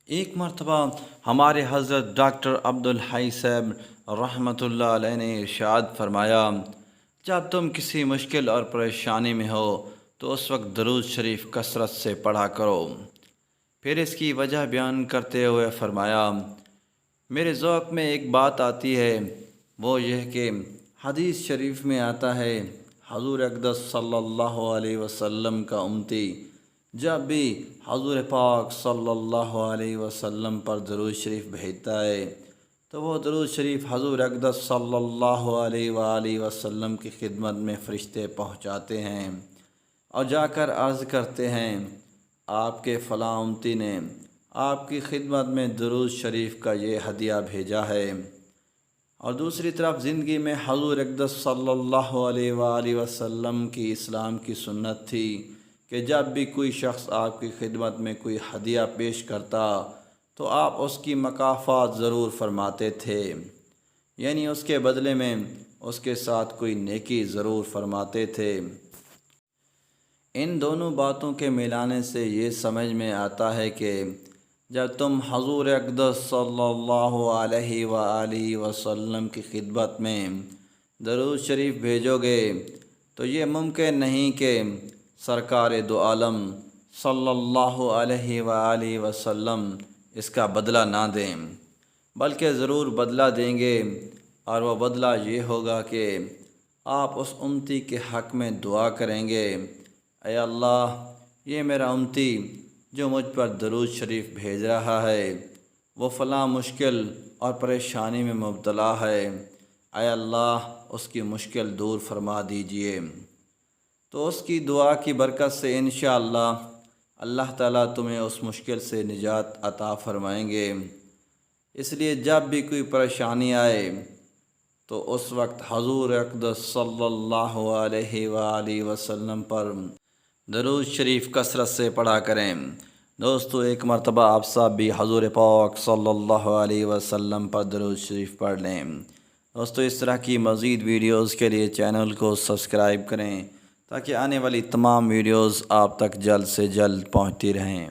ایک مرتبہ ہمارے حضرت ڈاکٹر عبدالحی صاحب رحمۃ اللہ علیہ نے ارشاد فرمایا، جب تم کسی مشکل اور پریشانی میں ہو تو اس وقت درود شریف کثرت سے پڑھا کرو۔ پھر اس کی وجہ بیان کرتے ہوئے فرمایا، میرے ذوق میں ایک بات آتی ہے، وہ یہ کہ حدیث شریف میں آتا ہے حضور اقدس صلی اللہ علیہ وسلم کا امتی جب بھی حضور پاک صلی اللہ علیہ وسلم پر درود شریف بھیجتا ہے تو وہ درود شریف حضور اقدس صلی اللہ علیہ وآلہ وسلم کی خدمت میں فرشتے پہنچاتے ہیں اور جا کر عرض کرتے ہیں، آپ کے فلاں امتی نے آپ کی خدمت میں درود شریف کا یہ ہدیہ بھیجا ہے۔ اور دوسری طرف زندگی میں حضور اقدس صلی اللہ علیہ وآلہ وسلم کی اسلام کی سنت تھی کہ جب بھی کوئی شخص آپ کی خدمت میں کوئی ہدیہ پیش کرتا تو آپ اس کی مکافات ضرور فرماتے تھے، یعنی اس کے بدلے میں اس کے ساتھ کوئی نیکی ضرور فرماتے تھے۔ ان دونوں باتوں کے ملانے سے یہ سمجھ میں آتا ہے کہ جب تم حضور اقدس صلی اللہ علیہ وآلہ وسلم کی خدمت میں درود شریف بھیجو گے تو یہ ممکن نہیں کہ سرکار دو عالم صلی اللہ علیہ وآلہ وسلم اس کا بدلہ نہ دیں، بلکہ ضرور بدلہ دیں گے، اور وہ بدلہ یہ ہوگا کہ آپ اس امتی کے حق میں دعا کریں گے، اے اللہ، یہ میرا امتی جو مجھ پر درود شریف بھیج رہا ہے وہ فلاں مشکل اور پریشانی میں مبتلا ہے، اے اللہ اس کی مشکل دور فرما دیجئے۔ تو اس کی دعا کی برکت سے انشاءاللہ اللہ تعالیٰ تمہیں اس مشکل سے نجات عطا فرمائیں گے۔ اس لیے جب بھی کوئی پریشانی آئے تو اس وقت حضور اقدس صلی اللہ علیہ وآلہ وسلم پر درود شریف کثرت سے پڑھا کریں۔ دوستو، ایک مرتبہ آپ سب بھی حضور پاک صلی اللہ علیہ وسلم پر درود شریف پڑھ لیں۔ دوستو، اس طرح کی مزید ویڈیوز کے لیے چینل کو سبسکرائب کریں تاکہ آنے والی تمام ویڈیوز آپ تک جلد سے جلد پہنچتی رہیں۔